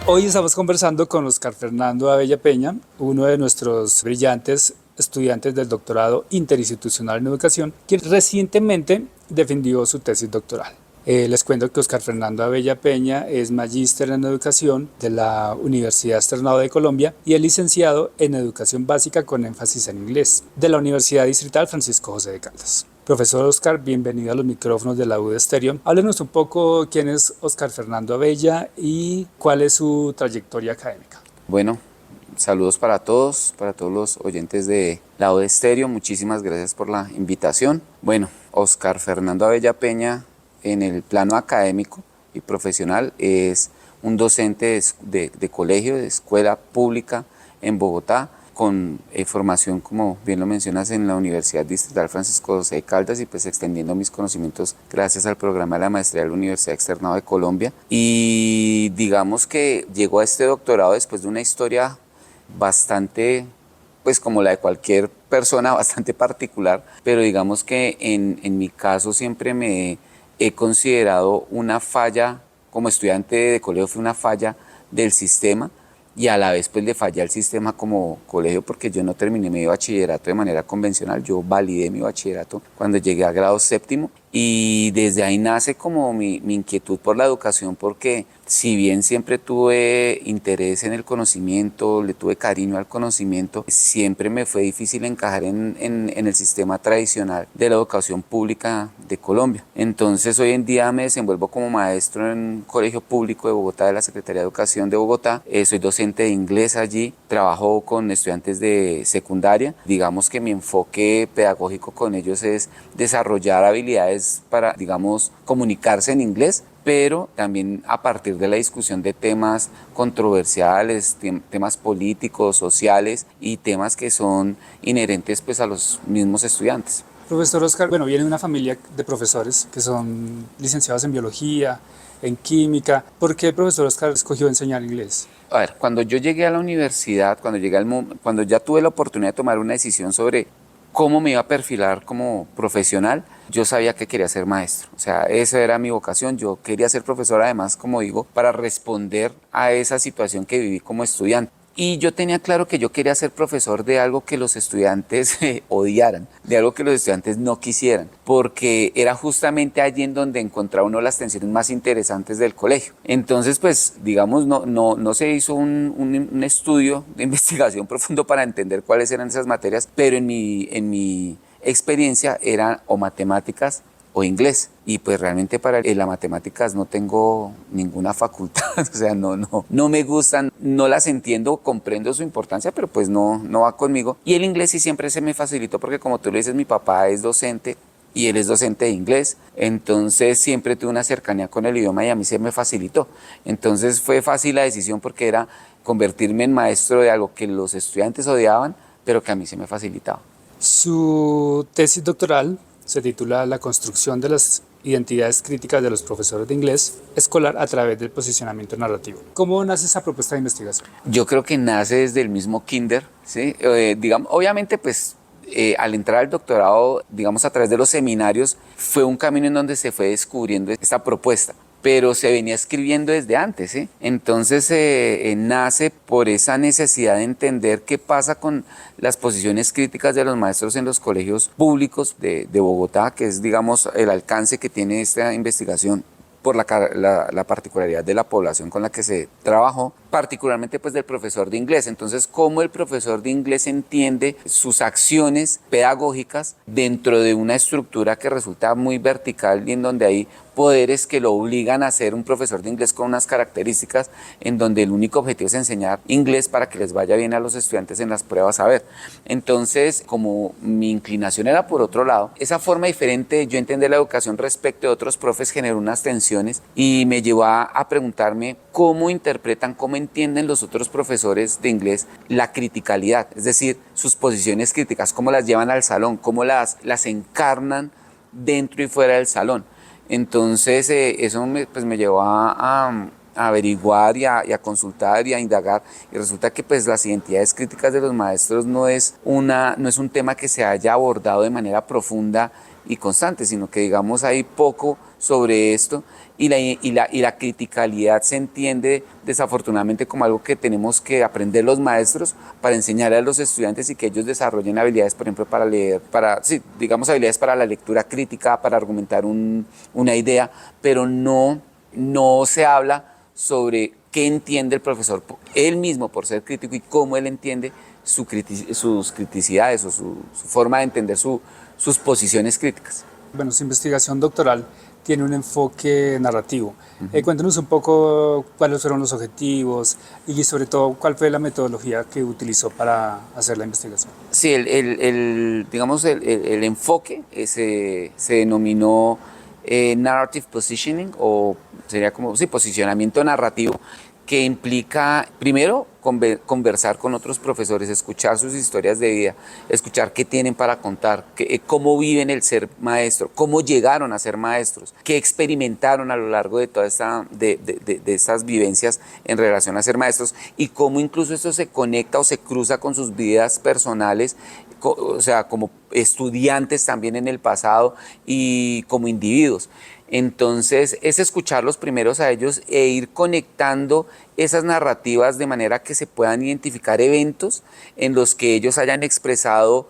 Hoy estamos conversando con Oscar Fernando Abella Peña, uno de nuestros brillantes estudiantes del doctorado interinstitucional en educación, quien recientemente defendió su tesis doctoral. Les cuento que Oscar Fernando Abella Peña es magíster en educación de la Universidad Externado de Colombia y es licenciado en educación básica con énfasis en inglés de la Universidad Distrital Francisco José de Caldas. Profesor Oscar, bienvenido a los micrófonos de la UD Estéreo. Háblenos un poco quién es Oscar Fernando Abella y cuál es su trayectoria académica. Bueno, saludos para todos los oyentes de la UD Estéreo. Muchísimas gracias por la invitación. Bueno, Oscar Fernando Abella Peña, en el plano académico y profesional, es un docente de colegio, de escuela pública en Bogotá, con formación, como bien lo mencionas, en la Universidad Distrital Francisco José de Caldas, y pues extendiendo mis conocimientos gracias al programa de la maestría de la Universidad Externado de Colombia. Y digamos que llegó a este doctorado después de una historia bastante, pues como la de cualquier persona, bastante particular, pero digamos que en mi caso siempre me he considerado una falla, como estudiante de colegio fue una falla del sistema, y a la vez pues le fallé al sistema como colegio, porque yo no terminé mi bachillerato de manera convencional. Yo validé mi bachillerato cuando llegué a grado séptimo, y desde ahí nace como mi inquietud por la educación, porque si bien siempre tuve interés en el conocimiento, le tuve cariño al conocimiento, siempre me fue difícil encajar en el sistema tradicional de la educación pública de Colombia. Entonces hoy en día me desenvuelvo como maestro en un colegio público de Bogotá, de la Secretaría de Educación de Bogotá. Soy docente de inglés allí, trabajo con estudiantes de secundaria. Digamos que mi enfoque pedagógico con ellos es desarrollar habilidades para, digamos, comunicarse en inglés, pero también a partir de la discusión de temas controversiales, temas políticos, sociales y temas que son inherentes pues a los mismos estudiantes. Profesor Oscar, bueno, viene de una familia de profesores que son licenciados en biología, en química. ¿Por qué el profesor Oscar escogió enseñar inglés? A ver, cuando yo llegué a la universidad, cuando ya tuve la oportunidad de tomar una decisión sobre cómo me iba a perfilar como profesional, yo sabía que quería ser maestro. O sea, esa era mi vocación. Yo quería ser profesor, además, como digo, para responder a esa situación que viví como estudiante. Y yo tenía claro que yo quería ser profesor de algo que los estudiantes odiaran, de algo que los estudiantes no quisieran, porque era justamente allí en donde encontraba uno las tensiones más interesantes del colegio. Entonces, pues, digamos, no se hizo un estudio de investigación profundo para entender cuáles eran esas materias, pero en mi experiencia eran o matemáticas o inglés, y pues realmente para las matemáticas no tengo ninguna facultad. O sea, no me gustan, no las entiendo, comprendo su importancia, pero pues no va conmigo. Y el inglés sí siempre se me facilitó, porque como tú le dices, mi papá es docente y él es docente de inglés, entonces siempre tuve una cercanía con el idioma y a mí se me facilitó. Entonces fue fácil la decisión, porque era convertirme en maestro de algo que los estudiantes odiaban, pero que a mí se me facilitaba. Su tesis doctoral se titula La construcción de las identidades críticas de los profesores de inglés escolar a través del posicionamiento narrativo. ¿Cómo nace esa propuesta de investigación? Yo creo que nace desde el mismo kinder, ¿sí? Digamos, obviamente, pues, al entrar al doctorado, digamos, a través de los seminarios, fue un camino en donde se fue descubriendo esta propuesta, pero se venía escribiendo desde antes, ¿sí? Entonces nace por esa necesidad de entender qué pasa con las posiciones críticas de los maestros en los colegios públicos de Bogotá, que es, digamos, el alcance que tiene esta investigación por la particularidad de la población con la que se trabajó, particularmente pues del profesor de inglés. Entonces, cómo el profesor de inglés entiende sus acciones pedagógicas dentro de una estructura que resulta muy vertical, y en donde hay poderes que lo obligan a ser un profesor de inglés con unas características, en donde el único objetivo es enseñar inglés para que les vaya bien a los estudiantes en las pruebas a ver. Entonces, como mi inclinación era por otro lado, esa forma diferente de yo entender la educación respecto de otros profes generó unas tensiones, y me llevó a preguntarme cómo interpretan, cómo entienden los otros profesores de inglés la criticalidad, es decir, sus posiciones críticas, cómo las llevan al salón, cómo las encarnan dentro y fuera del salón. Entonces eso me llevó a averiguar y a consultar y a indagar, y resulta que pues las identidades críticas de los maestros no es un tema que se haya abordado de manera profunda y constante, sino que digamos hay poco sobre esto y la criticalidad se entiende desafortunadamente como algo que tenemos que aprender los maestros para enseñar a los estudiantes y que ellos desarrollen habilidades, por ejemplo, para leer, digamos habilidades para la lectura crítica, para argumentar una idea, pero no se habla sobre qué entiende el profesor él mismo por ser crítico y cómo él entiende sus criticidades o su forma de entender sus posiciones críticas. Bueno, su investigación doctoral tiene un enfoque narrativo. Cuéntanos un poco cuáles fueron los objetivos y sobre todo cuál fue la metodología que utilizó para hacer la investigación. Sí, digamos el enfoque se denominó narrative positioning o sería como posicionamiento narrativo, que implica primero conversar con otros profesores, escuchar sus historias de vida, escuchar qué tienen para contar, cómo viven el ser maestro, cómo llegaron a ser maestros, qué experimentaron a lo largo de toda de estas vivencias en relación a ser maestros y cómo incluso esto se conecta o se cruza con sus vidas personales, o sea, como estudiantes también en el pasado y como individuos. Entonces es escucharlos primeros a ellos e ir conectando esas narrativas de manera que se puedan identificar eventos en los que ellos hayan expresado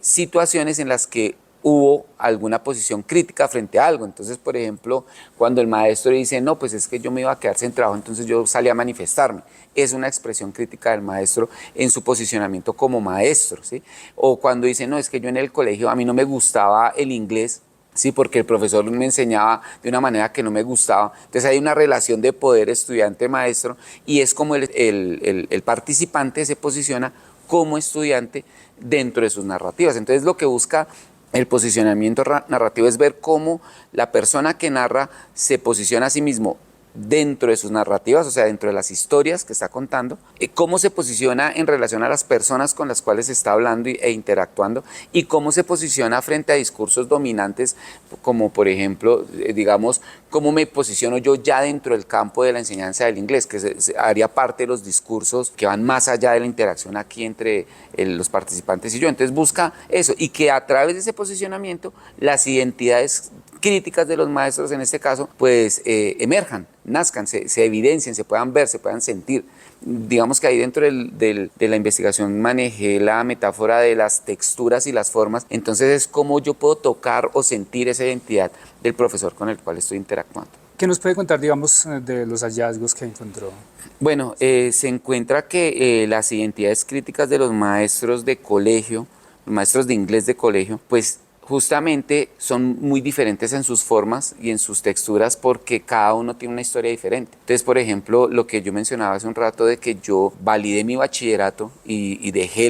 situaciones en las que hubo alguna posición crítica frente a algo. Entonces, por ejemplo, cuando el maestro dice, no, pues es que yo me iba a quedar sin trabajo, entonces yo salí a manifestarme. Es una expresión crítica del maestro en su posicionamiento como maestro, ¿sí? O cuando dice, no, es que yo en el colegio a mí no me gustaba el inglés, sí, porque el profesor me enseñaba de una manera que no me gustaba. Entonces hay una relación de poder estudiante-maestro y es como el participante se posiciona como estudiante dentro de sus narrativas. Entonces lo que busca el posicionamiento narrativo es ver cómo la persona que narra se posiciona a sí mismo dentro de sus narrativas, o sea, dentro de las historias que está contando, cómo se posiciona en relación a las personas con las cuales está hablando e interactuando y cómo se posiciona frente a discursos dominantes, como por ejemplo, digamos, cómo me posiciono yo ya dentro del campo de la enseñanza del inglés, que haría parte de los discursos que van más allá de la interacción aquí entre los participantes y yo. Entonces busca eso y que a través de ese posicionamiento las identidades críticas de los maestros en este caso pues emerjan, nazcan, se evidencien, se puedan ver, se puedan sentir. Digamos que ahí dentro de la investigación manejé la metáfora de las texturas y las formas, entonces es cómo yo puedo tocar o sentir esa identidad del profesor con el cual estoy interactuando. ¿Qué nos puede contar, digamos, de los hallazgos que encontró? Bueno, se encuentra que las identidades críticas de los maestros de colegio, los maestros de inglés de colegio, pues justamente son muy diferentes en sus formas y en sus texturas porque cada uno tiene una historia diferente. Entonces, por ejemplo, lo que yo mencionaba hace un rato de que yo validé mi bachillerato y dejé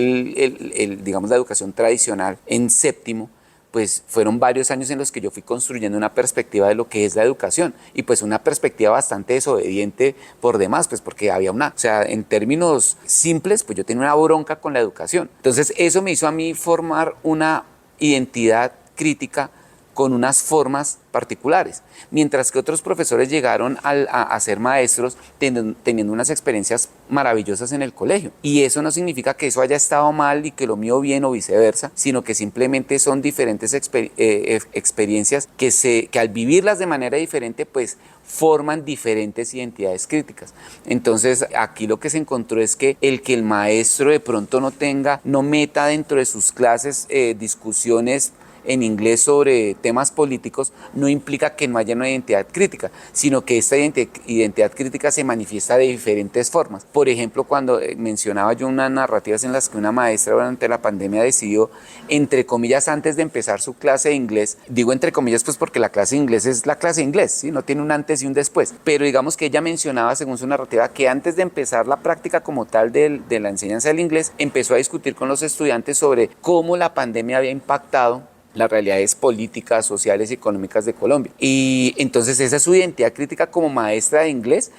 digamos, la educación tradicional en séptimo, pues fueron varios años en los que yo fui construyendo una perspectiva de lo que es la educación y pues una perspectiva bastante desobediente por demás, pues porque había o sea, en términos simples, pues yo tenía una bronca con la educación. Entonces eso me hizo a mí formar una identidad crítica con unas formas particulares, mientras que otros profesores llegaron a ser maestros teniendo unas experiencias maravillosas en el colegio. Y eso no significa que eso haya estado mal y que lo mío bien o viceversa, sino que simplemente son diferentes experiencias que al vivirlas de manera diferente, pues forman diferentes identidades críticas. Entonces aquí lo que se encontró es que el maestro de pronto no meta dentro de sus clases discusiones en inglés sobre temas políticos no implica que no haya una identidad crítica, sino que esta identidad crítica se manifiesta de diferentes formas. Por ejemplo, cuando mencionaba yo unas narrativas en las que una maestra durante la pandemia decidió, entre comillas, antes de empezar su clase de inglés, digo entre comillas pues porque la clase de inglés es la clase de inglés, ¿sí? No tiene un antes y un después, pero digamos que ella mencionaba según su narrativa que antes de empezar la práctica como tal de la enseñanza del inglés, empezó a discutir con los estudiantes sobre cómo la pandemia había impactado las realidades políticas, sociales y económicas de Colombia. Y entonces esa es su identidad crítica como maestra de inglés,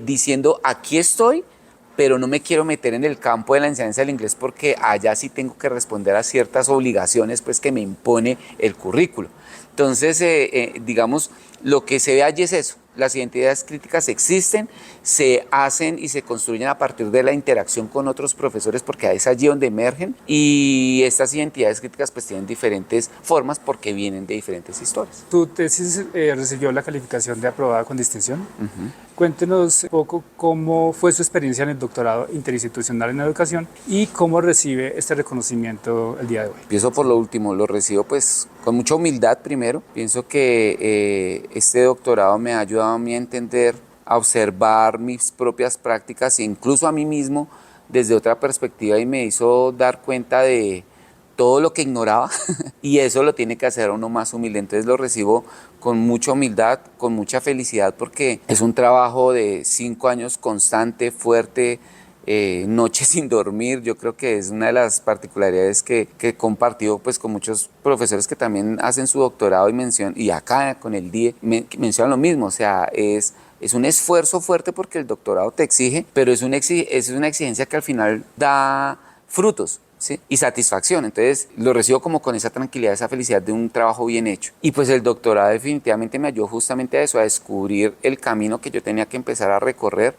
diciendo aquí estoy, pero no me quiero meter en el campo de la enseñanza del inglés porque allá sí tengo que responder a ciertas obligaciones pues, que me impone el currículo. Entonces, digamos, lo que se ve allí es eso, Las identidades críticas existen, se hacen y se construyen a partir de la interacción con otros profesores porque es allí donde emergen, y estas identidades críticas pues tienen diferentes formas porque vienen de diferentes historias. Tu tesis recibió la calificación de aprobada con distinción. Cuéntenos un poco cómo fue su experiencia en el doctorado interinstitucional en educación y cómo recibe este reconocimiento el día de hoy. Empiezo por lo último, lo recibo pues con mucha humildad primero. Pienso que este doctorado me ha ayudado a mí a entender, a observar mis propias prácticas e incluso a mí mismo desde otra perspectiva, y me hizo dar cuenta de todo lo que ignoraba y eso lo tiene que hacer uno más humilde. Entonces lo recibo con mucha humildad, con mucha felicidad, porque es un trabajo de 5 años constante, fuerte, noches sin dormir. Yo creo que es una de las particularidades que he compartido pues con muchos profesores que también hacen su doctorado y acá con el DIE mencionan lo mismo. O sea, es un esfuerzo fuerte porque el doctorado te exige, pero es una exigencia que al final da frutos, ¿sí? Y satisfacción. Entonces lo recibo como con esa tranquilidad, esa felicidad de un trabajo bien hecho. Y pues el doctorado definitivamente me ayudó justamente a eso, a descubrir el camino que yo tenía que empezar a recorrer.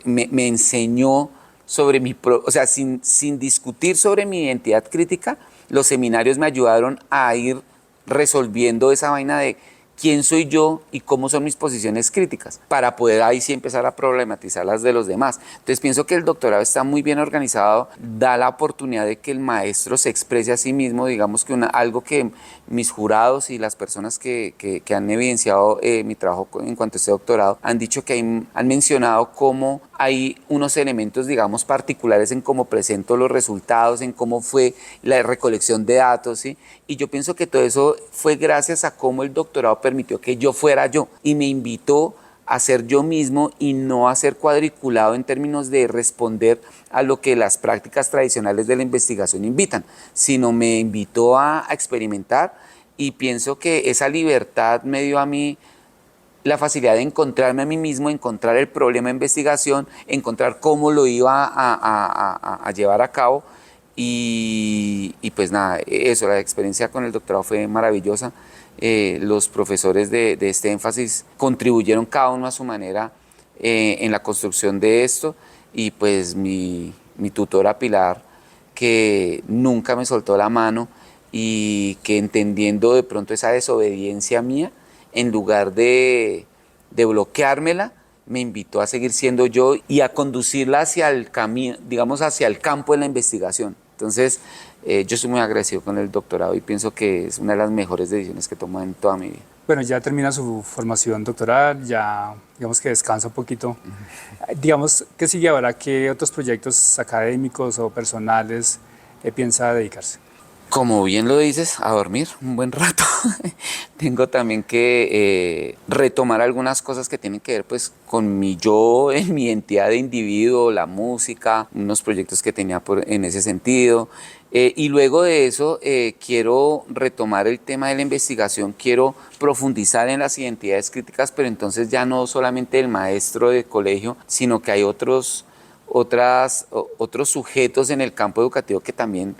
Me enseñó sobre o sea, sin discutir sobre mi identidad crítica, los seminarios me ayudaron a ir resolviendo esa vaina de quién soy yo y cómo son mis posiciones críticas, para poder ahí sí empezar a problematizar las de los demás. Entonces pienso que el doctorado está muy bien organizado, da la oportunidad de que el maestro se exprese a sí mismo, digamos que algo que mis jurados y las personas que han evidenciado mi trabajo en cuanto a este doctorado han dicho que han mencionado cómo hay unos elementos, digamos, particulares en cómo presento los resultados, en cómo fue la recolección de datos, ¿sí? Y yo pienso que todo eso fue gracias a cómo el doctorado permitió que yo fuera yo y me invitó a ser yo mismo y no a ser cuadriculado en términos de responder a lo que las prácticas tradicionales de la investigación invitan, sino me invitó a experimentar, y pienso que esa libertad me dio a mí la facilidad de encontrarme a mí mismo, encontrar el problema de investigación, encontrar cómo lo iba a llevar a cabo, y pues nada, eso, la experiencia con el doctorado fue maravillosa. Los profesores de este énfasis contribuyeron cada uno a su manera en la construcción de esto, y pues mi tutora Pilar, que nunca me soltó la mano y que, entendiendo de pronto esa desobediencia mía, en lugar de bloqueármela, me invitó a seguir siendo yo y a conducirla hacia el camino, digamos, hacia el campo de la investigación. Entonces, yo estoy muy agradecido con el doctorado y pienso que es una de las mejores decisiones que he tomado en toda mi vida. Bueno, ya termina su formación doctoral, ya digamos que descansa un poquito. Digamos, ¿qué sigue ahora? ¿Qué otros proyectos académicos o personales piensa dedicarse? Como bien lo dices, a dormir un buen rato. Tengo también que retomar algunas cosas que tienen que ver pues con mi yo, en mi identidad de individuo, la música, unos proyectos que tenía en ese sentido. Y luego de eso quiero retomar el tema de la investigación, quiero profundizar en las identidades críticas, pero entonces ya no solamente el maestro de colegio, sino que hay otros sujetos en el campo educativo que también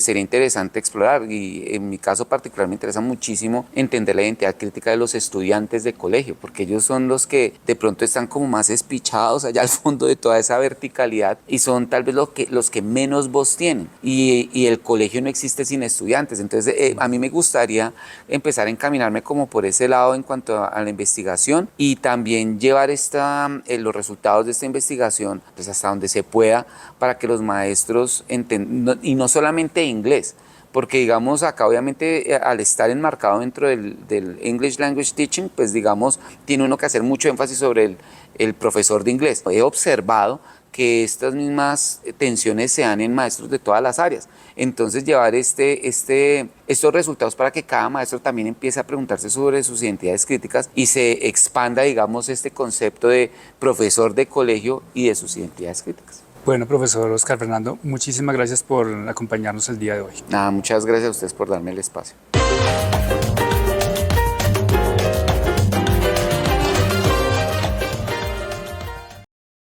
sería interesante explorar, y en mi caso particular me interesa muchísimo entender la identidad crítica de los estudiantes de colegio, porque ellos son los que de pronto están como más espichados allá al fondo de toda esa verticalidad y son tal vez los que menos voz tienen, y el colegio no existe sin estudiantes. Entonces a mí me gustaría empezar a encaminarme como por ese lado en cuanto a la investigación, y también llevar los resultados de esta investigación pues hasta donde se pueda, para que los maestros y no solamente inglés, porque digamos acá obviamente al estar enmarcado dentro del English Language Teaching, pues digamos tiene uno que hacer mucho énfasis sobre el profesor de inglés. He observado que estas mismas tensiones se dan en maestros de todas las áreas. Entonces llevar estos resultados para que cada maestro también empiece a preguntarse sobre sus identidades críticas y se expanda, digamos, este concepto de profesor de colegio y de sus identidades críticas. Bueno, profesor Oscar Fernando, muchísimas gracias por acompañarnos el día de hoy. Nada, muchas gracias a ustedes por darme el espacio.